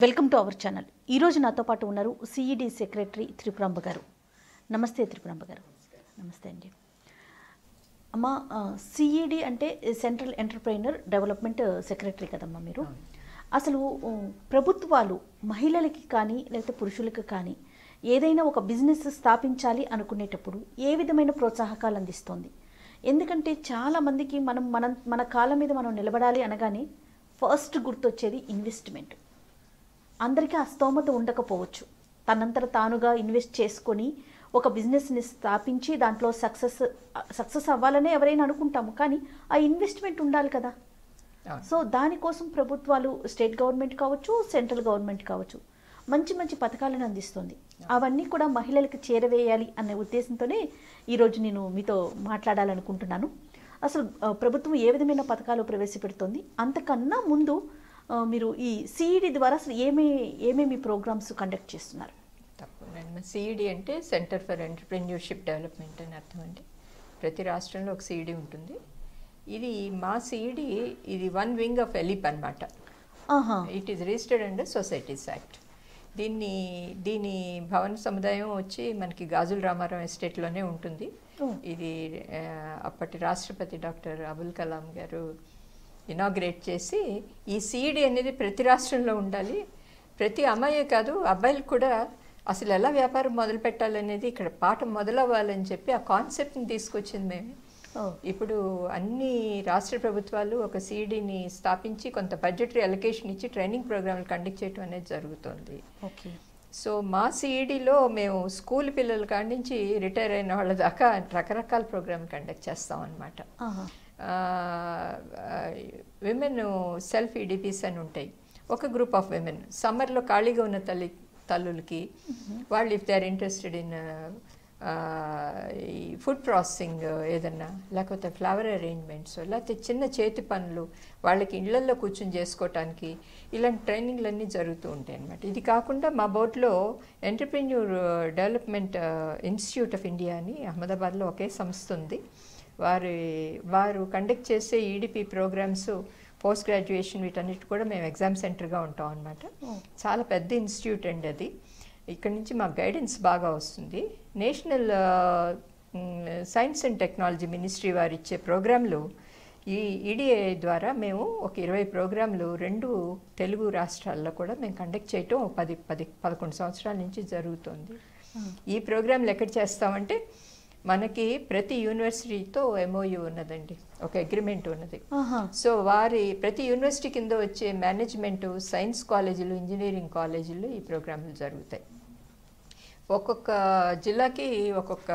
Welcome to our channel. ఈరోజు నాతో పాటు ఉన్నారు సిఈడి సెక్రటరీ త్రిపురాంబ గారు. నమస్తే త్రిపురాంబ గారు. నమస్తే అండి. అమ్మ, సిఈడి అంటే సెంట్రల్ ఎంటర్ప్రైనర్ డెవలప్మెంట్ సెక్రటరీ కదమ్మా మీరు. అసలు ప్రభుత్వాలు మహిళలకి కానీ లేకపోతే పురుషులకి కానీ ఏదైనా ఒక బిజినెస్ స్థాపించాలి అనుకునేటప్పుడు ఏ విధమైన ప్రోత్సాహకాలు అందిస్తుంది? ఎందుకంటే చాలామందికి మన కాళ్ళ మీద మనం నిలబడాలి అనగానే ఫస్ట్ గుర్తొచ్చేది ఇన్వెస్ట్మెంట్. అందరికీ ఆ స్తోమత ఉండకపోవచ్చు. తనంతట తానుగా ఇన్వెస్ట్ చేసుకొని ఒక బిజినెస్ని స్థాపించి దాంట్లో సక్సెస్ అవ్వాలనే ఎవరైనా అనుకుంటాము, కానీ ఆ ఇన్వెస్ట్మెంట్ ఉండాలి కదా. సో దానికోసం ప్రభుత్వాలు, స్టేట్ గవర్నమెంట్ కావచ్చు, సెంట్రల్ గవర్నమెంట్ కావచ్చు, మంచి మంచి పథకాలను అందిస్తుంది. అవన్నీ కూడా మహిళలకు చేరవేయాలి అనే ఉద్దేశంతోనే ఈరోజు నేను మీతో మాట్లాడాలనుకుంటున్నాను. అసలు ప్రభుత్వం ఏ విధమైన పథకాలు ప్రవేశపెడుతుంది? అంతకన్నా ముందు మీరు ఈ సిఈడి ద్వారా అసలు ఏమేమి ప్రోగ్రామ్స్ కండక్ట్ చేస్తున్నారు? తప్పకుండా. సిఈడి అంటే సెంటర్ ఫర్ ఎంటర్‌ప్రెన్యూర్‌షిప్ డెవలప్మెంట్ అని అర్థం అండి. ప్రతి రాష్ట్రంలో ఒక సిఈడి ఉంటుంది. ఇది మా సిఈడి, ఇది వన్ వింగ్ ఆఫ్ ఎలిప్ అనమాట. It is registered under societies act. దీని భవన సముదాయం వచ్చి మనకి గాజుల రామారావు ఎస్టేట్లోనే ఉంటుంది. ఇది అప్పటి రాష్ట్రపతి డాక్టర్ అబుల్ కలాం గారు ఇనాగ్రేట్ చేసి, ఈ సిఈడి అనేది ప్రతి రాష్ట్రంలో ఉండాలి, ప్రతి అమ్మాయే కాదు అబ్బాయిలు కూడా అసలు ఎలా వ్యాపారం మొదలు పెట్టాలనేది ఇక్కడ పాఠం మొదలవ్వాలని చెప్పి ఆ కాన్సెప్ట్ని తీసుకొచ్చింది మేము. ఇప్పుడు అన్ని రాష్ట్ర ప్రభుత్వాలు ఒక సిఈడిని స్థాపించి కొంత బడ్జెటరీ అలొకేషన్ ఇచ్చి ట్రైనింగ్ ప్రోగ్రాంలు కండక్ట్ చేయడం అనేది జరుగుతుంది. సో మా సిఈడిలో మేము స్కూల్ పిల్లల కాడి నుంచి రిటైర్ అయిన వాళ్ళ దాకా రకరకాల ప్రోగ్రాంలు కండక్ట్ చేస్తాం అన్నమాట. విమెన్ సెల్ఫ్ ఈడిపిస్ అని ఉంటాయి. ఒక గ్రూప్ ఆఫ్ విమెన్ సమ్మర్లో ఖాళీగా ఉన్న తల్లులకి వాళ్ళు if they are interested in ఈ ఫుడ్ ప్రాసెసింగ్ ఏదన్నా, లేకపోతే ఫ్లవర్ అరేంజ్మెంట్స్, లేకపోతే చిన్న చేతి పనులు వాళ్ళకి ఇళ్లల్లో కూర్చొని చేసుకోవటానికి ఇలాంటి ట్రైనింగ్లన్నీ జరుగుతూ ఉంటాయి అన్నమాట. ఇది కాకుండా మా బోర్డులో entrepreneur development institute of India అని అహ్మదాబాద్లో ఒకే సంస్థ ఉంది. వారు కండక్ట్ చేసే ఈడిపి ప్రోగ్రామ్స్, పోస్ట్ గ్రాడ్యుయేషన్, వీటన్నిటి కూడా మేము ఎగ్జామ్ సెంటర్గా ఉంటాం అన్నమాట. చాలా పెద్ద ఇన్స్టిట్యూట్ అండి అది. ఇక్కడ నుంచి మాకు గైడెన్స్ బాగా వస్తుంది. National science and technology ministry వారు ఇచ్చే ప్రోగ్రాంలు ఈ ఈడిఏ ద్వారా మేము ఒక 20 ప్రోగ్రాంలు 2 తెలుగు రాష్ట్రాల్లో కూడా మేము కండక్ట్ చేయటం 11 సంవత్సరాల నుంచి జరుగుతుంది. ఈ ప్రోగ్రాంలు ఎక్కడ చేస్తామంటే మనకి ప్రతి యూనివర్సిటీతో ఎంఓయూ ఉన్నదండి, ఒక అగ్రిమెంట్ ఉన్నది. సో ప్రతి యూనివర్సిటీ కింద వచ్చే మేనేజ్మెంటు, సైన్స్ కాలేజీలు, ఇంజనీరింగ్ కాలేజీలు ఈ ప్రోగ్రాంలు జరుగుతాయి. ఒక్కొక్క జిల్లాకి ఒక్కొక్క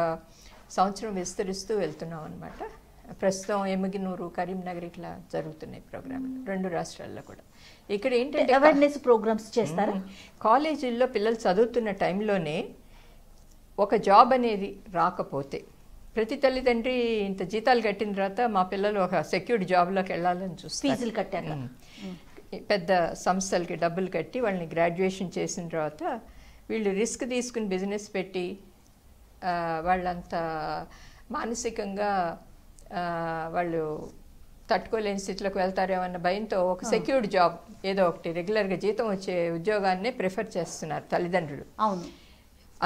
సంవత్సరం విస్తరిస్తూ వెళ్తున్నాం అనమాట. ప్రస్తుతం ఎమ్మిగనూరు, కరీంనగర్ ఇట్లా జరుగుతున్నాయి ప్రోగ్రాంలు 2 రాష్ట్రాల్లో కూడా. ఇక్కడ ఏంటంటే అవేర్నెస్ ప్రోగ్రామ్స్ చేస్తారా? కాలేజీల్లో పిల్లలు చదువుతున్న టైంలోనే ఒక జాబ్ అనేది రాకపోతే, ప్రతి తల్లిదండ్రి ఇంత జీతాలు కట్టిన తర్వాత మా పిల్లలు ఒక సెక్యూర్డ్ జాబ్లోకి వెళ్ళాలని చూస్తారు. ఫీజులు కట్టారు, పెద్ద సంస్థలకి డబ్బులు కట్టి వాళ్ళని గ్రాడ్యుయేషన్ చేసిన తర్వాత వీళ్ళు రిస్క్ తీసుకుని బిజినెస్ పెట్టి వాళ్ళంతా మానసికంగా వాళ్ళు తట్టుకోలేని స్థితిలోకి వెళ్తారేమన్న భయంతో ఒక సెక్యూర్డ్ జాబ్, ఏదో ఒకటి రెగ్యులర్గా జీతం వచ్చే ఉద్యోగాన్నే ప్రిఫర్ చేస్తున్నారు తల్లిదండ్రులు. అవును,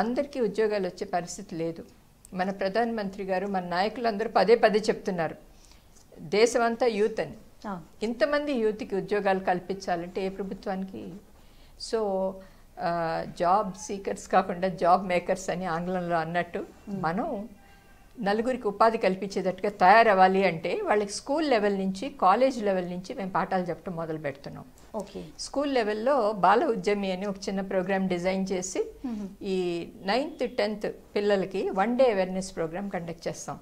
అందరికీ ఉద్యోగాలు వచ్చే పరిస్థితి లేదు. మన ప్రధానమంత్రి గారు, మన నాయకులందరూ పదే చెప్తున్నారు, దేశమంతా యూత్ అని. ఇంతమంది యూత్కి ఉద్యోగాలు కల్పించాలంటే ఏ ప్రభుత్వానికి? సో జాబ్ సీకర్స్ కాకుండా జాబ్ మేకర్స్ అని ఆంగ్లంలో అన్నట్టు మనం నలుగురికి ఉపాధి కల్పించేటట్టుగా తయారవ్వాలి అంటే వాళ్ళకి స్కూల్ లెవెల్ నుంచి, కాలేజ్ లెవెల్ నుంచి మేము పాఠాలు చెప్పడం మొదలు పెడుతున్నాం. స్కూల్ లెవెల్లో బాల ఉద్యమి అని ఒక చిన్న ప్రోగ్రామ్ డిజైన్ చేసి ఈ 9th 10th పిల్లలకి 1 డే అవేర్నెస్ ప్రోగ్రామ్ కండక్ట్ చేస్తాం.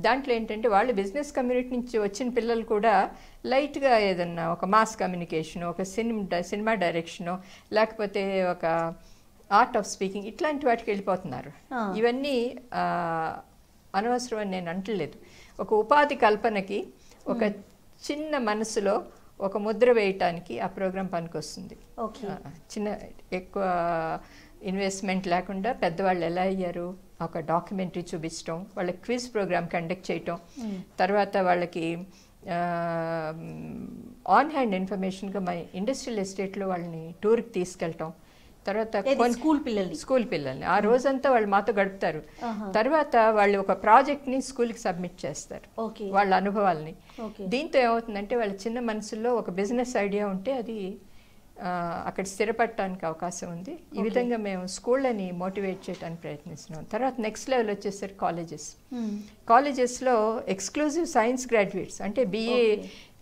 దాంట్లో ఏంటంటే వాళ్ళు బిజినెస్ కమ్యూనిటీ నుంచి వచ్చిన పిల్లలు కూడా లైట్గా ఏదన్నా ఒక మాస్ కమ్యూనికేషను, ఒక సినిమా డైరెక్షను, లేకపోతే ఒక ఆర్ట్ ఆఫ్ స్పీకింగ్, ఇట్లాంటి వాటికి వెళ్ళిపోతున్నారు. ఇవన్నీ అనవసరం అని నేను అంటలేదు. ఒక ఉపాధి కల్పనకి, ఒక చిన్న మనసులో ఒక ముద్ర వేయటానికి ఆ ప్రోగ్రాం పనికొస్తుంది. చిన్న ఎక్కువ ఇన్వెస్ట్మెంట్ లేకుండా పెద్దవాళ్ళు ఎలా అయ్యారు, ఒక డాక్యుమెంటరీ చూపించడం, వాళ్ళకి క్విజ్ ప్రోగ్రామ్ కండక్ట్ చేయటం, తర్వాత వాళ్ళకి ఆన్ హ్యాండ్ ఇన్ఫర్మేషన్గా మా ఇండస్ట్రియల్ ఎస్టేట్లో వాళ్ళని టూర్కి తీసుకెళ్ళటం, తర్వాత స్కూల్ పిల్లల్ని ఆ రోజంతా వాళ్ళు మాతో గడుపుతారు. తర్వాత వాళ్ళు ఒక ప్రాజెక్ట్ని స్కూల్కి సబ్మిట్ చేస్తారు వాళ్ళ అనుభవాల్ని. దీంతో ఏమవుతుందంటే వాళ్ళ చిన్న మనసులో ఒక బిజినెస్ ఐడియా ఉంటే అది అక్కడ స్థిరపడటానికి అవకాశం ఉంది. ఈ విధంగా మేము స్కూళ్ళని మోటివేట్ చేయడానికి ప్రయత్నిస్తున్నాం. తర్వాత నెక్స్ట్ లెవెల్ వచ్చేసరికి కాలేజెస్లో ఎక్స్క్లూజివ్ సైన్స్ గ్రాడ్యుయేట్స్ అంటే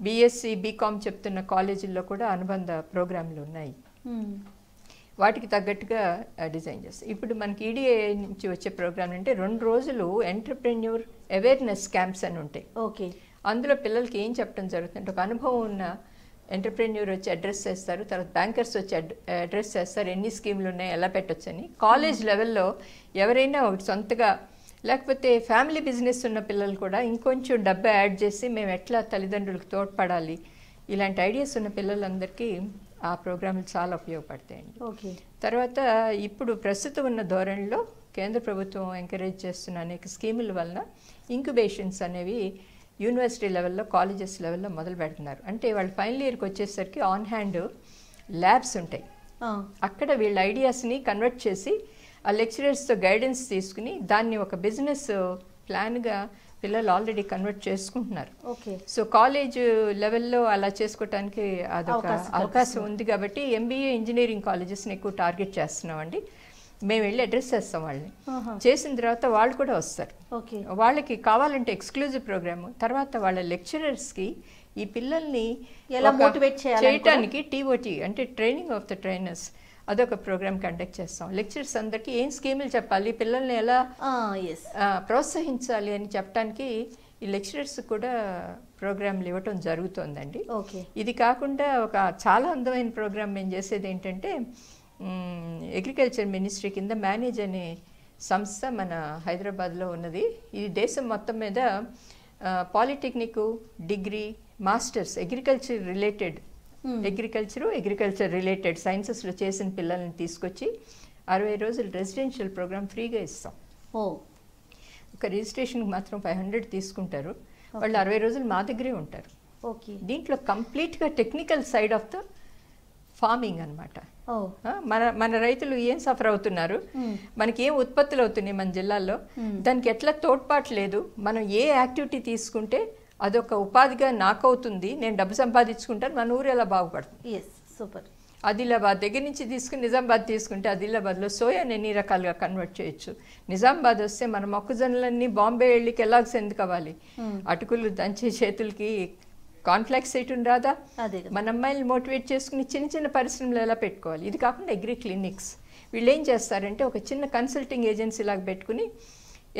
బిఎస్సి బీకామ్ చెప్తున్న కాలేజీల్లో కూడా అనుబంధ ప్రోగ్రాంలు ఉన్నాయి. వాటికి తగ్గట్టుగా డిజైన్ చేస్తాం. ఇప్పుడు మనకి ఈడిఏ నుంచి వచ్చే ప్రోగ్రామ్ అంటే 2 రోజులు ఎంటర్ప్రెన్యూర్ అవేర్నెస్ క్యాంప్స్ అని ఉంటాయి. అందులో పిల్లలకి ఏం చెప్పడం జరుగుతుందంటే ఒక అనుభవం ఉన్న ఎంటర్ప్రెన్యూర్ వచ్చి అడ్రస్ చేస్తారు, తర్వాత బ్యాంకర్స్ వచ్చి అడ్రస్ చేస్తారు, ఎన్ని స్కీమ్లు ఉన్నాయి, ఎలా పెట్టొచ్చు అని. కాలేజ్ లెవెల్లో ఎవరైనా ఒకటి సొంతగా లేకపోతే ఫ్యామిలీ బిజినెస్ ఉన్న పిల్లలు కూడా ఇంకొంచెం డబ్బు యాడ్ చేసి మేము ఎట్లా తల్లిదండ్రులకు తోడ్పడాలి, ఇలాంటి ఐడియాస్ ఉన్న పిల్లలందరికీ ఆ ప్రోగ్రాంలు చాలా ఉపయోగపడతాయండి. తర్వాత ఇప్పుడు ప్రస్తుతం ఉన్న ధోరణిలో కేంద్ర ప్రభుత్వం ఎంకరేజ్ చేస్తున్న అనేక స్కీముల వలన ఇంక్యుబేషన్స్ అనేవి యూనివర్సిటీ లెవెల్లో కాలేజెస్ లెవెల్లో మొదలు పెడుతున్నారు. అంటే వాళ్ళు ఫైనల్ ఇయర్కి వచ్చేసరికి ఆన్ హ్యాండ్ ల్యాబ్స్ ఉంటాయి. అక్కడ వీళ్ళ ఐడియాస్ని కన్వర్ట్ చేసి ఆ లెక్చరర్స్తో గైడెన్స్ తీసుకుని దాన్ని ఒక బిజినెస్ ప్లాన్గా పిల్లలు ఆల్రెడీ కన్వర్ట్ చేసుకుంటున్నారు. సో కాలేజ్ లెవెల్లో అలా చేసుకోవటానికి అదొక అవకాశం ఉంది. కాబట్టి ఎంబీఏ ఇంజనీరింగ్ కాలేజెస్ని ఎక్కువ టార్గెట్ చేస్తున్నామండి. మేము వెళ్ళి అడ్రస్ చేస్తాం వాళ్ళని. చేసిన తర్వాత వాళ్ళు కూడా వస్తారు. వాళ్ళకి కావాలంటే ఎక్స్క్లూజివ్ ప్రోగ్రామ్, తర్వాత వాళ్ళ లెక్చరర్స్కి ఈ పిల్లల్ని ఎలా మోటివేట్ చేయడానికి టీఓటీ అంటే ట్రైనింగ్ ఆఫ్ ద ట్రైనర్స్ అదొక ప్రోగ్రామ్ కండక్ట్ చేస్తాం. లెక్చరర్స్ అందరికీ ఏం స్కీములు చెప్పాలి, పిల్లల్ని ఎలా ప్రోత్సహించాలి అని చెప్పడానికి ఈ లెక్చరర్స్ కూడా ప్రోగ్రాంలు ఇవ్వటం జరుగుతుందండి. ఇది కాకుండా ఒక చాలా అందమైన ప్రోగ్రామ్ మేము చేసేది ఏంటంటే అగ్రికల్చర్ మినిస్ట్రీ కింద మేనేజ్ అనే సంస్థ మన హైదరాబాద్లో ఉన్నది. ఇది దేశం మొత్తం మీద polytechnic, degree, masters agriculture related సైన్సెస్లో చేసిన పిల్లల్ని తీసుకొచ్చి 60 రోజులు రెసిడెన్షియల్ ప్రోగ్రామ్ ఫ్రీగా ఇస్తాం. ఒక రిజిస్ట్రేషన్కి మాత్రం 500 తీసుకుంటారు. వాళ్ళు 60 రోజులు మా దగ్గరే ఉంటారు. దీంట్లో కంప్లీట్గా technical side of the farming అనమాట. మన రైతులు ఏం సఫర్ అవుతున్నారు, మనకి ఏం ఉత్పత్తులు అవుతున్నాయి మన జిల్లాల్లో, దానికి ఎట్లా తోడ్పాటు లేదు, మనం ఏ యాక్టివిటీ తీసుకుంటే అదొక ఉపాధిగా నాకు అవుతుంది, నేను డబ్బు సంపాదించుకుంటాను, మన ఊరు ఎలా బాగుపడుతుంది. సూపర్. ఆదిలాబాద్ దగ్గర నుంచి తీసుకుని నిజామాబాద్ తీసుకుంటే ఆదిలాబాద్లో సోయాని ఎన్ని రకాలుగా కన్వర్ట్ చేయొచ్చు. నిజామాబాద్ వస్తే మన మొక్కజొన్నలన్నీ బాంబే వెళ్ళి కెలాగ్స్ ఎందుకు అవ్వాలి, అటుకులు దంచే చేతులకి కాన్ఫ్లెక్స్ చేయటం రాదా, మన అమ్మాయిలు మోటివేట్ చేసుకుని చిన్న చిన్న పరిశ్రమలు ఎలా పెట్టుకోవాలి. ఇది కాకుండా అగ్రి క్లినిక్స్ వీళ్ళు ఏం చేస్తారంటే ఒక చిన్న కన్సల్టింగ్ ఏజెన్సీ లాగా పెట్టుకుని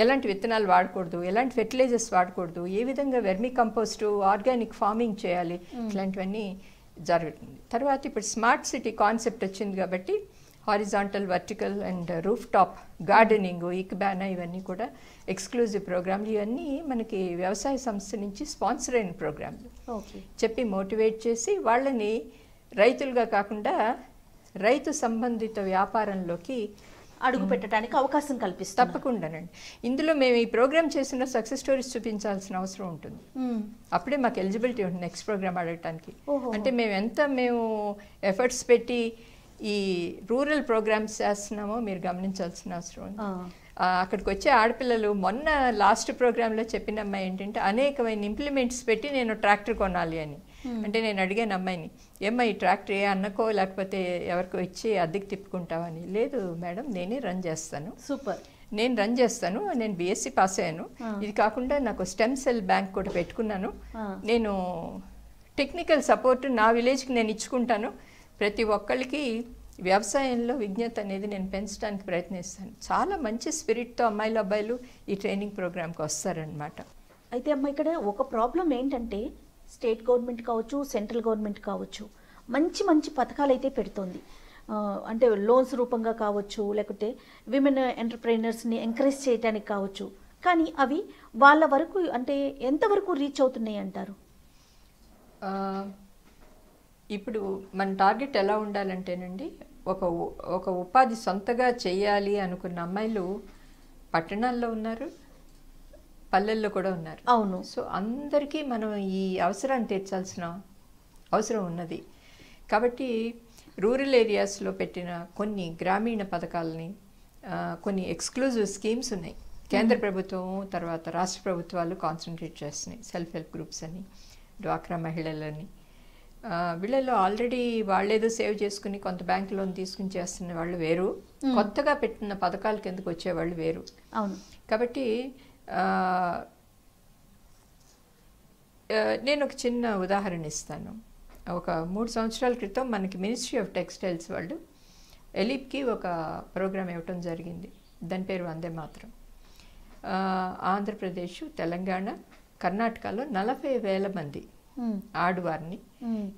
ఎలాంటి విత్తనాలు వాడకూడదు, ఎలాంటి ఫెర్టిలైజర్స్ వాడకూడదు, ఏ విధంగా వెర్మీ కంపోస్టు ఆర్గానిక్ ఫార్మింగ్ చేయాలి, ఇట్లాంటివన్నీ జరుగుతుంది. తర్వాత ఇప్పుడు స్మార్ట్ సిటీ కాన్సెప్ట్ వచ్చింది కాబట్టి horizontal, vertical and rooftop gardening, ikebana ఇవన్నీ కూడా ఎక్స్క్లూజివ్ ప్రోగ్రాంలు. ఇవన్నీ మనకి వ్యవసాయ సంస్థ నుంచి స్పాన్సర్ అయిన ప్రోగ్రాంలు. చెప్పి మోటివేట్ చేసి వాళ్ళని రైతులుగా కాకుండా రైతు సంబంధిత వ్యాపారంలోకి అడుగు పెట్టడానికి అవకాశం కల్పిస్తాం. తప్పకుండానండి. ఇందులో మేము ఈ ప్రోగ్రామ్ చేసిన సక్సెస్ స్టోరీస్ చూపించాల్సిన అవసరం ఉంటుంది. అప్పుడే మాకు ఎలిజిబిలిటీ ఉంటుంది నెక్స్ట్ ప్రోగ్రామ్ అడగటానికి. అంటే మేము ఎఫర్ట్స్ పెట్టి ఈ రూరల్ ప్రోగ్రామ్స్ చేస్తున్నామో మీరు గమనించాల్సిన అవసరం ఉంది. అక్కడికి వచ్చే ఆడపిల్లలు మొన్న లాస్ట్ ప్రోగ్రాంలో చెప్పిన అమ్మాయి ఏంటంటే అనేకమైన ఇంప్లిమెంట్స్ పెట్టి నేను ట్రాక్టర్ కొనాలి అని. అంటే నేను అడిగాను అమ్మాయిని, ఏమ్మా ఈ ట్రాక్టర్ ఏ అన్నకో లేకపోతే ఎవరికో ఇచ్చి అద్దెకి తిప్పుకుంటావని. లేదు మేడం, నేనే రన్ చేస్తాను. సూపర్. నేను రన్ చేస్తాను, నేను బీఎస్సీ పాస్ అయ్యాను, ఇది కాకుండా నాకు స్టెమ్ సెల్ బ్యాంక్ కూడా పెట్టుకున్నాను, నేను టెక్నికల్ సపోర్ట్ నా విలేజ్కి నేను ఇచ్చుకుంటాను, ప్రతి ఒక్కళ్ళకి వ్యవసాయంలో విజ్ఞత అనేది నేను పెంచడానికి ప్రయత్నిస్తాను. చాలా మంచి స్పిరిట్తో అమ్మాయిలు అబ్బాయిలు ఈ ట్రైనింగ్ ప్రోగ్రామ్కి వస్తారనమాట. అయితే అమ్మ ఇక్కడ ఒక ప్రాబ్లం ఏంటంటే స్టేట్ గవర్నమెంట్ కావచ్చు, సెంట్రల్ గవర్నమెంట్ కావచ్చు, మంచి మంచి పథకాలు అయితే పెడుతోంది. అంటే లోన్స్ రూపంగా కావచ్చు, లేకపోతే విమెన్ ఎంటర్ప్రైనర్స్ని ఎంకరేజ్ చేయడానికి కావచ్చు. కానీ అవి వాళ్ళ వరకు అంటే ఎంతవరకు రీచ్ అవుతున్నాయి అంటారు? ఇప్పుడు మన టార్గెట్ ఎలా ఉండాలంటేనండి, ఒక ఉపాధి సొంతగా చేయాలి అనుకున్న అమ్మాయిలు పట్టణాల్లో ఉన్నారు, పల్లెల్లో కూడా ఉన్నారు. అవును. సో అందరికీ మనం ఈ అవసరాన్ని తీర్చాల్సిన అవసరం ఉన్నది. కాబట్టి రూరల్ ఏరియాస్లో పెట్టిన కొన్ని గ్రామీణ పథకాలని, కొన్ని ఎక్స్క్లూజివ్ స్కీమ్స్ ఉన్నాయి. కేంద్ర ప్రభుత్వం తర్వాత రాష్ట్ర ప్రభుత్వాలు కాన్సన్ట్రేట్ చేస్తున్నాయి. సెల్ఫ్ హెల్ప్ గ్రూప్స్ అని, డ్వాక్రా మహిళలని, వీళ్ళలో ఆల్రెడీ వాళ్ళేదో సేవ్ చేసుకుని కొంత బ్యాంక్ లోన్ తీసుకుని చేస్తున్న వాళ్ళు వేరు, కొత్తగా పెట్టిన పథకాల కిందకు వచ్చేవాళ్ళు వేరు. అవును. కాబట్టి నేను ఒక చిన్న ఉదాహరణ ఇస్తాను. ఒక 3 సంవత్సరాల క్రితం మనకి మినిస్ట్రీ ఆఫ్ టెక్స్టైల్స్ వాళ్ళు ఎలిప్కి ఒక ప్రోగ్రామ్ ఇవ్వటం జరిగింది. దాని పేరు వందే మాత్రం. ఆంధ్రప్రదేశ్, తెలంగాణ, కర్ణాటకలో 40,000 మంది ఆడవారిని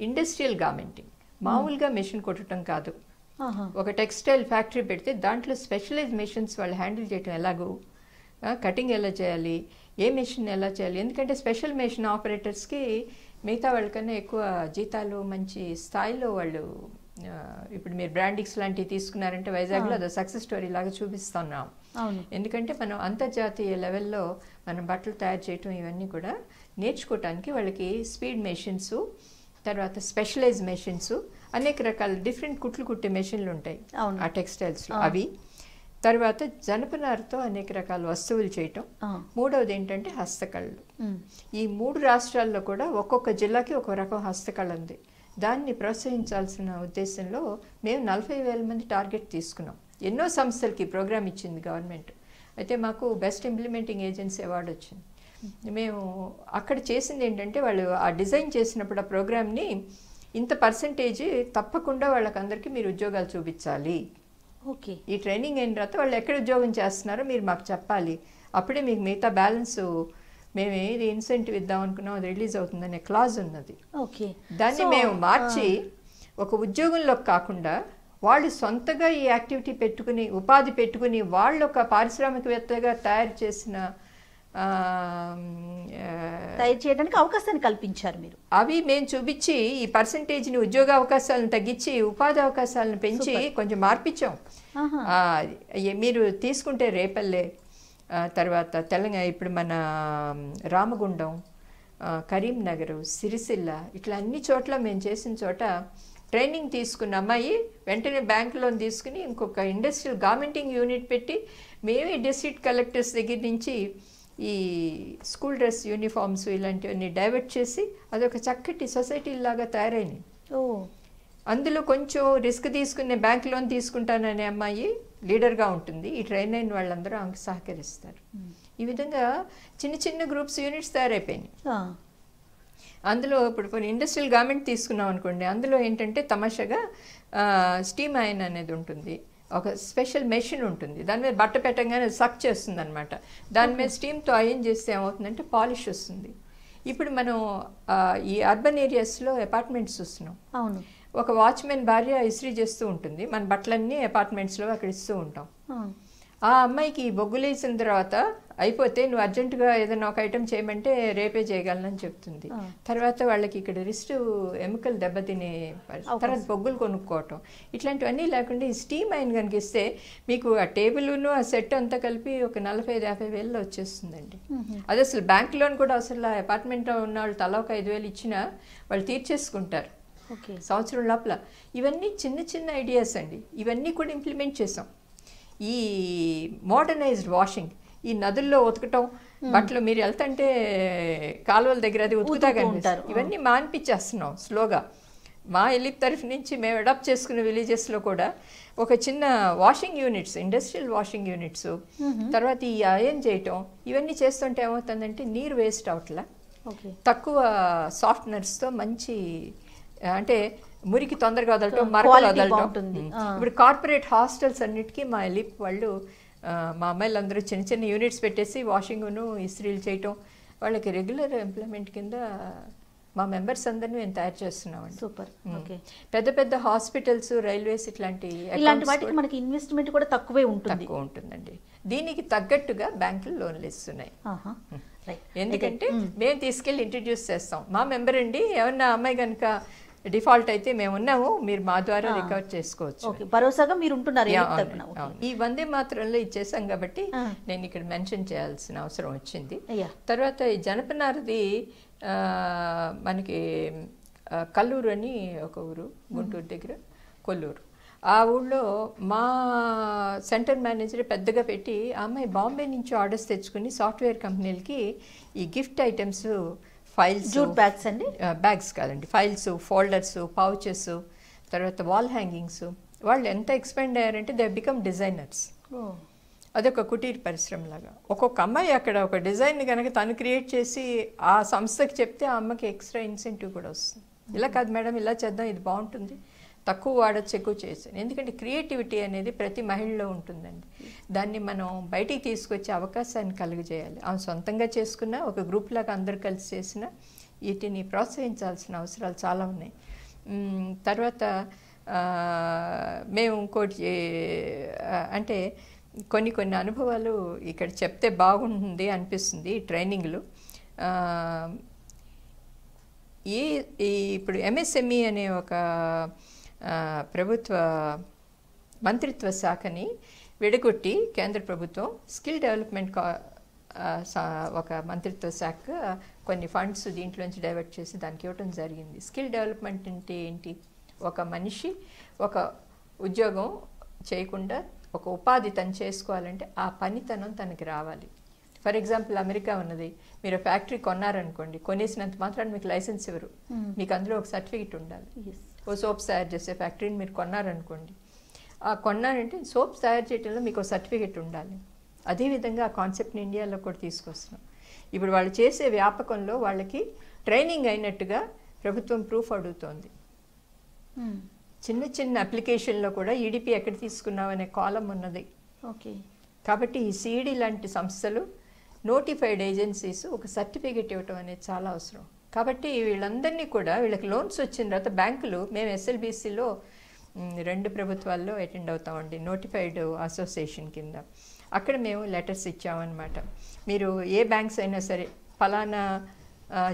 ఇండస్ట్రియల్ గార్మెంటింగ్, మామూలుగా మెషిన్ కొట్టడం కాదు, ఒక టెక్స్టైల్ ఫ్యాక్టరీ పెడితే దాంట్లో స్పెషలైజ్ మెషిన్స్ వాళ్ళు హ్యాండిల్ చేయటం ఎలాగో, కటింగ్ ఎలా చేయాలి, ఏ మెషిన్ ఎలా చేయాలి. ఎందుకంటే స్పెషల్ మెషిన్ ఆపరేటర్స్కి మిగతా వాళ్ళకన్నా ఎక్కువ జీతాలు, మంచి స్థాయిలో వాళ్ళు, ఇప్పుడు మీరు బ్రాండిక్స్ లాంటివి తీసుకున్నారంటే వైజాగ్లో అదో సక్సెస్ స్టోరీ లాగా చూపిస్తున్నాం. ఎందుకంటే మనం అంతర్జాతీయ లెవెల్లో మనం బట్టలు తయారు చేయటం ఇవన్నీ కూడా నేర్చుకోవటానికి వాళ్ళకి స్పీడ్ మెషిన్స్, తర్వాత స్పెషలైజ్ మెషిన్స్, అనేక రకాల డిఫరెంట్ కుట్లు కుట్టే మెషిన్లు ఉంటాయి ఆ టెక్స్టైల్స్లో, అవి. తర్వాత జనపనారతో అనేక రకాల వస్తువులు చేయటం. మూడవది ఏంటంటే హస్తకళలు. ఈ 3 రాష్ట్రాల్లో కూడా ఒక్కొక్క జిల్లాకి ఒక రకం హస్తకళ ఉంది. దాన్ని ప్రోత్సహించాల్సిన ఉద్దేశంలో మేము 40,000 మంది టార్గెట్ తీసుకున్నాం. ఎన్నో సంస్థలకి ప్రోగ్రామ్ ఇచ్చింది గవర్నమెంట్. అయితే మాకు బెస్ట్ ఇంప్లిమెంటింగ్ ఏజెన్సీ అవార్డు వచ్చింది. మేము అక్కడ చేసింది ఏంటంటే, వాళ్ళు ఆ డిజైన్ చేసినప్పుడు ఆ ప్రోగ్రామ్ని ఇంత పర్సంటేజ్ తప్పకుండా వాళ్ళకందరికీ మీరు ఉద్యోగాలు చూపించాలి. ఓకే. ఈ ట్రైనింగ్ అయిన తర్వాత వాళ్ళు ఎక్కడ ఉద్యోగం చేస్తున్నారో మీరు మాకు చెప్పాలి. అప్పుడే మీకు మిగతా బ్యాలెన్స్ మేము ఏది ఇన్సెంటివ్ ఇద్దాం అనుకున్నాం అది రిలీజ్ అవుతుందనే క్లాజ్ ఉన్నది. ఓకే. దాన్ని మేము మార్చి ఒక ఉద్యోగంలోకి కాకుండా వాళ్ళు సొంతగా ఈ యాక్టివిటీ పెట్టుకుని, ఉపాధి పెట్టుకుని, వాళ్ళు ఒక పారిశ్రామికవేత్తగా తయారు చేయడానికి అవకాశాన్ని కల్పించారు మీరు. అవి మేము చూపించి ఈ పర్సంటేజ్ని, ఉద్యోగ అవకాశాలను తగ్గించి ఉపాధి అవకాశాలను పెంచి కొంచెం మార్పించాం. మీరు తీసుకుంటే రేపల్లె, తర్వాత తెలంగాణ, ఇప్పుడు మన రామగుండం, కరీంనగర్, సిరిసిల్ల, ఇట్లా అన్ని చోట్ల మేము చేసిన చోట ట్రైనింగ్ తీసుకున్న అమ్మాయి వెంటనే బ్యాంక్ లోన్ తీసుకుని ఇంకొక ఇండస్ట్రియల్ గార్మెంటింగ్ యూనిట్ పెట్టి మేమే డిస్ట్రిక్ట్ కలెక్టర్స్ దగ్గర నుంచి ఈ స్కూల్ డ్రెస్ యూనిఫామ్స్ ఇలాంటివన్నీ డైవర్ట్ చేసి అదొక చక్కటి సొసైటీ లాగా తయారైంది. అందులో కొంచెం రిస్క్ తీసుకునే బ్యాంక్ లోన్ తీసుకుంటాననే అమ్మాయి లీడర్గా ఉంటుంది. ఈ ట్రైన్ అయిన వాళ్ళందరూ ఆమెకు సహకరిస్తారు. ఈ విధంగా చిన్న చిన్న గ్రూప్స్, యూనిట్స్ తయారైపోయినాయి. అందులో ఇప్పుడు కొన్ని ఇండస్ట్రియల్ గార్మెంట్ తీసుకున్నాం అనుకోండి, అందులో ఏంటంటే తమాషాగా స్టీమ్ ఐరన్ అనేది ఉంటుంది, ఒక స్పెషల్ మెషిన్ ఉంటుంది, దాని మీద బట్ట పెట్టగానే సక్ చేస్తుంది అనమాట. దాని మీద స్టీమ్తో ఐరన్ చేస్తే ఏమవుతుందంటే పాలిష్ వస్తుంది. ఇప్పుడు మనం ఈ అర్బన్ ఏరియాస్లో అపార్ట్మెంట్స్ చూస్తున్నాం. అవును. ఒక వాచ్మెన్ భార్య ఇస్త్రీ చేస్తూ ఉంటుంది, మన బట్టలన్నీ అపార్ట్మెంట్స్లో అక్కడ ఇస్తూ ఉంటాం. ఆ అమ్మాయికి బొగ్గులేసిన తర్వాత అయిపోతే నువ్వు అర్జెంటుగా ఏదైనా ఒక ఐటెం చేయమంటే రేపే చేయగలనని చెప్తుంది. తర్వాత వాళ్ళకి ఇక్కడ రిస్ట్ ఎముకలు దెబ్బతినే, తర్వాత బొగ్గులు కొనుక్కోవటం, ఇట్లాంటివన్నీ లేకుండా ఈ స్టీమ్ ఐరన్ కనుక ఇస్తే మీకు ఆ టేబుల్ను ఆ సెట్ అంతా కలిపి ఒక 45-50 వేలలో వచ్చేస్తుందండి. అది అసలు బ్యాంక్ లోన్ కూడా అసలు అపార్ట్మెంట్లో ఉన్న వాళ్ళు తలా ఒక 5,000 ఇచ్చినా వాళ్ళు తీర్చేసుకుంటారు సంవత్సరం లోపల. ఇవన్నీ చిన్న చిన్న ఐడియాస్ అండి. ఇవన్నీ కూడా ఇంప్లిమెంట్ చేసాం. ఈ మోడర్నైజ్డ్ వాషింగ్, ఈ నదుల్లో ఉతకటం, బట్టలు మీరు వెళ్తుంటే కాలువల దగ్గర అది ఉతుకుతా కనిపిస్తారు, ఇవన్నీ మాన్పించేస్తున్నాం స్లోగా. మా ఎలిప్ తరఫు నుంచి మేము అడాప్ట్ చేసుకున్న విలేజెస్లో కూడా ఒక చిన్న washing units, industrial washing units, తర్వాత ఈ ఐరన్ చేయటం, ఇవన్నీ చేస్తుంటే ఏమవుతుందంటే నీరు వేస్ట్ అవట్లా, తక్కువ సాఫ్ట్నర్స్తో మంచి, అంటే మురికి తొందరగా వదలటం, మరకలు వదలటం. ఇప్పుడు కార్పొరేట్ హాస్టల్స్ అన్నిటికీ మా ఎలిప్ వాళ్ళు, మా అమ్మాయిలు అందరూ చిన్న చిన్న యూనిట్స్ పెట్టేసి వాషింగ్ను ఇస్త్రీలు చేయటం, వాళ్ళకి రెగ్యులర్ ఎంప్లాయ్మెంట్ కింద మా మెంబర్స్ అందరినీ మేము తయారు చేస్తున్నామండి. సూపర్. పెద్ద పెద్ద హాస్పిటల్స్, రైల్వేస్ ఇట్లాంటి వాటికి మనకి ఇన్వెస్ట్మెంట్ కూడా తక్కువ ఉంటుందండి. దీనికి తగ్గట్టుగా బ్యాంకులు లోన్లు ఇస్తున్నాయి. ఎందుకంటే మేము తీసుకెళ్ళి ఇంట్రడ్యూస్ చేస్తాం. మా మెంబర్ అండి, ఏమన్నా అమ్మాయి కనుక డిఫాల్ట్ అయితే మేము ఉన్నాము, మీరు మా ద్వారా రికవర్ చేసుకోవచ్చు. ఓకే, భరోసాగా మీరు ఉంటున్నారు యా, ఏనుగు తరపున. అవును, అవును. ఈ వందే మాత్రంలో ఇచ్చేసాం కాబట్టి నేను ఇక్కడ మెన్షన్ చేయాల్సిన అవసరం వచ్చింది. తర్వాత ఈ జనపనారది మనకి కల్లూరు అని ఒక ఊరు, గుంటూరు దగ్గర కొల్లూరు. ఆ ఊళ్ళో మా సెంటర్ మేనేజర్ పెద్దగా పెట్టి ఆ అమ్మాయి బాంబే నుంచి ఆర్డర్స్ తెచ్చుకుని సాఫ్ట్వేర్ కంపెనీలకి ఈ gift items, files, jute bags అండి, బ్యాగ్స్ కాదండి, ఫైల్స్, ఫోల్డర్స్, పౌచెస్, తర్వాత వాల్ హ్యాంగింగ్స్. వాళ్ళు ఎంత ఎక్స్పెండ్ అయ్యారంటే దే బికమ్ డిజైనర్స్. అదొక కుటీర పరిశ్రమ లాగా. ఒక్కొక్క అమ్మాయి అక్కడ ఒక డిజైన్ కనుక తను క్రియేట్ చేసి ఆ సంస్థకి చెప్తే ఆ అమ్మకి ఎక్స్ట్రా ఇన్సెంటివ్ కూడా వస్తుంది. ఇలా కాదు మేడం, ఇలా చేద్దాం, ఇది బాగుంటుంది, తక్కువ వాడచ్చు, ఎక్కువ చేసాను. ఎందుకంటే క్రియేటివిటీ అనేది ప్రతి మహిళలో ఉంటుందండి. దాన్ని మనం బయటికి తీసుకొచ్చే అవకాశాన్ని కలుగజేయాలి. ఆమె సొంతంగా చేసుకున్న ఒక గ్రూప్ లాగా అందరు కలిసి చేసిన వీటిని ప్రోత్సహించాల్సిన అవసరాలు చాలా ఉన్నాయి. తర్వాత మేము ఇంకోటి అంటే కొన్ని అనుభవాలు ఇక్కడ చెప్తే బాగుంటుంది అనిపిస్తుంది. ట్రైనింగ్లు ఇప్పుడు ఎంఎస్ఎంఈ అనే ఒక ప్రభుత్వ మంత్రిత్వ శాఖని విడగొట్టి కేంద్ర ప్రభుత్వం స్కిల్ డెవలప్మెంట్ ఒక మంత్రిత్వ శాఖ కొన్ని ఫండ్స్ దీంట్లోంచి డైవర్ట్ చేసి దానికి ఇవ్వటం జరిగింది. స్కిల్ డెవలప్మెంట్ అంటే ఏంటి? ఒక మనిషి ఒక ఉద్యోగం చేయకుండా ఒక ఉపాధి తను చేసుకోవాలంటే ఆ పనితనం తనకి రావాలి. ఫర్ ఎగ్జాంపుల్ అమెరికా ఉన్నది, మీరు ఫ్యాక్టరీ కొన్నారనుకోండి, కొనేసినంత మాత్రాన్ని మీకు లైసెన్స్ ఇవ్వరు, మీకు అందులో ఒక సర్టిఫికెట్ ఉండాలి. ఓ సోప్స్ తయారు చేసే ఫ్యాక్టరీని మీరు కొన్నారనుకోండి, ఆ కొన్నారంటే సోప్స్ తయారు చేయడంలో మీకు ఒక సర్టిఫికెట్ ఉండాలి. అదేవిధంగా ఆ కాన్సెప్ట్ని ఇండియాలో కూడా తీసుకొస్తున్నాం. ఇప్పుడు వాళ్ళు చేసే వ్యాపకంలో వాళ్ళకి ట్రైనింగ్ అయినట్టుగా ప్రభుత్వం ప్రూఫ్ అడుగుతోంది. చిన్న చిన్న అప్లికేషన్లో కూడా ఈడిపి ఎక్కడ తీసుకున్నావు అనే కాలం ఉన్నది. ఓకే, కాబట్టి ఈ సిఈడి లాంటి సంస్థలు, నోటిఫైడ్ ఏజెన్సీస్ ఒక సర్టిఫికేట్ ఇవ్వటం అనేది చాలా అవసరం. కాబట్టి వీళ్ళందరినీ కూడా, వీళ్ళకి లోన్స్ వచ్చిన తర్వాత బ్యాంకులు, మేము ఎస్ఎల్బిసిలో 2 ప్రభుత్వాల్లో అటెండ్ అవుతామండి, నోటిఫైడ్ అసోసియేషన్ కింద. అక్కడ మేము లెటర్స్ ఇచ్చామన్నమాట. మీరు ఏ బ్యాంక్స్ అయినా సరే ఫలానా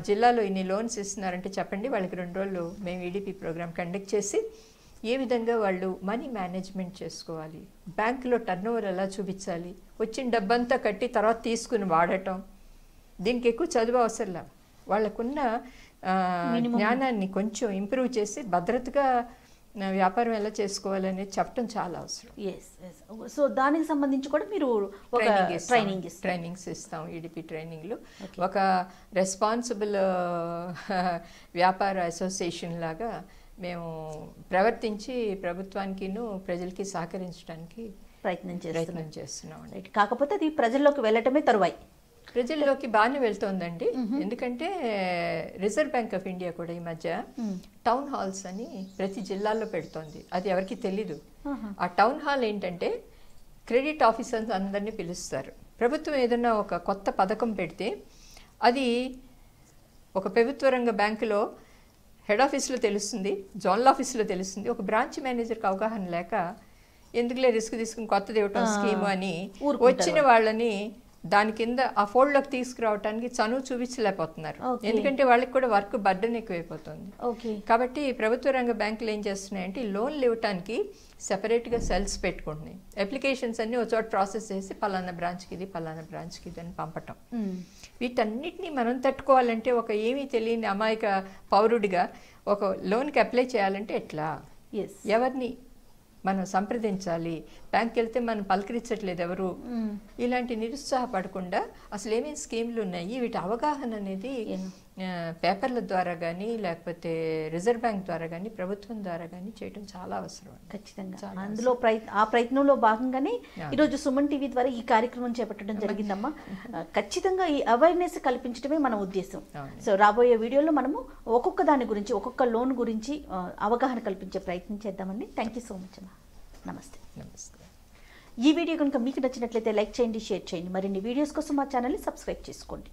జిల్లాలో ఇన్ని లోన్స్ ఇస్తున్నారంటే చెప్పండి, వాళ్ళకి 2 రోజులు మేము ఈడిపి ప్రోగ్రామ్ కండక్ట్ చేసి ఏ విధంగా వాళ్ళు మనీ మేనేజ్మెంట్ చేసుకోవాలి, బ్యాంకులో టర్నోవర్ ఎలా చూపించాలి, వచ్చిన డబ్బంతా కట్టి తర్వాత తీసుకుని వాడటం, దీనికి ఎక్కువ చదువు అవసరంలా, వాళ్ళకున్న జ్ఞానాన్ని కొంచెం ఇంప్రూవ్ చేసి భద్రతగా వ్యాపారం ఎలా చేసుకోవాలనేది చెప్పడం చాలా అవసరం. సో దానికి సంబంధించి కూడా మీరు ట్రైనింగ్స్ ఇస్తాం. ఈడిపి ట్రైనింగ్లు ఒక రెస్పాన్సిబుల్ వ్యాపార అసోసియేషన్ లాగా మేము ప్రవర్తించి ప్రభుత్వానికిను ప్రజలకి సహకరించడానికి ప్రయత్నం చేస్తున్నాం. కాకపోతే అది ప్రజల్లోకి వెళ్ళటమే తరువాయి. ప్రజల్లోకి బాగానే వెళ్తోందండి. ఎందుకంటే రిజర్వ్ బ్యాంక్ ఆఫ్ ఇండియా కూడా ఈ మధ్య టౌన్ హాల్స్ అని ప్రతి జిల్లాలో పెడుతోంది. అది ఎవరికి తెలీదు. ఆ టౌన్ హాల్ ఏంటంటే క్రెడిట్ ఆఫీసర్స్ అందరినీ పిలుస్తారు. ప్రభుత్వం ఏదైనా ఒక కొత్త పథకం పెడితే అది ఒక ప్రభుత్వ రంగ బ్యాంకులో హెడ్ ఆఫీస్లో తెలుస్తుంది, జోనల్ ఆఫీస్లో తెలుస్తుంది. ఒక బ్రాంచ్ మేనేజర్కి అవగాహన లేక ఎందుకులే రిస్క్ తీసుకుని కొత్తది ఇవ్వటం స్కీము అని వచ్చిన వాళ్ళని దాని కింద ఆ ఫోల్డ్లోకి తీసుకురావడానికి చనువు చూపించలేకపోతున్నారు. ఎందుకంటే వాళ్ళకి కూడా వర్క్ బర్డెన్ ఎక్కువైపోతుంది. కాబట్టి ప్రభుత్వ రంగ బ్యాంకులు ఏం చేస్తున్నాయంటే లోన్లు ఇవ్వటానికి సెపరేట్గా సెల్స్ పెట్టుకుంటున్నాయి. అప్లికేషన్స్ అన్ని ఒక చోట ప్రాసెస్ చేసి పలానా బ్రాంచ్కి ఇది, పలానా బ్రాంచ్కి ఇది అని పంపటం. వీటన్నిటినీ మనం తట్టుకోవాలంటే ఒక ఏమీ తెలియని అమాయక పౌరుడిగా ఒక లోన్కి అప్లై చేయాలంటే ఎట్లా, ఎవరిని మనం సంప్రదించాలి, బ్యాంక్కి వెళ్తే మనం పలకరించట్లేదు ఎవరు, ఇలాంటి నిరుత్సాహపడకుండా అసలు ఏమేమి స్కీమ్లు ఉన్నాయి వీటి అవగాహన అనేది పేపర్ల ద్వారా కానీ లేకపోతే రిజర్వ్ బ్యాంక్ ద్వారా కానీ ప్రభుత్వం ద్వారా కానీ చేయడం చాలా అవసరం. ఖచ్చితంగా అందులో ఆ ప్రయత్నంలో భాగంగానే ఈరోజు సుమన్ టీవీ ద్వారా ఈ కార్యక్రమం చేపట్టడం జరిగిందమ్మా. ఖచ్చితంగా ఈ అవేర్నెస్ కల్పించడమే మన ఉద్దేశం. సో రాబోయే వీడియోలో మనము ఒక్కొక్క దాని గురించి, ఒక్కొక్క లోన్ గురించి అవగాహన కల్పించే ప్రయత్నం చేద్దామండి. థ్యాంక్ యూ సో మచ్ అమ్మా. నమస్తే. ఈ వీడియో కనుక మీకు నచ్చినట్లయితే లైక్ చేయండి, షేర్ చేయండి. మరిన్ని వీడియోస్ కోసం మా ఛానల్ని సబ్స్క్రైబ్ చేసుకోండి.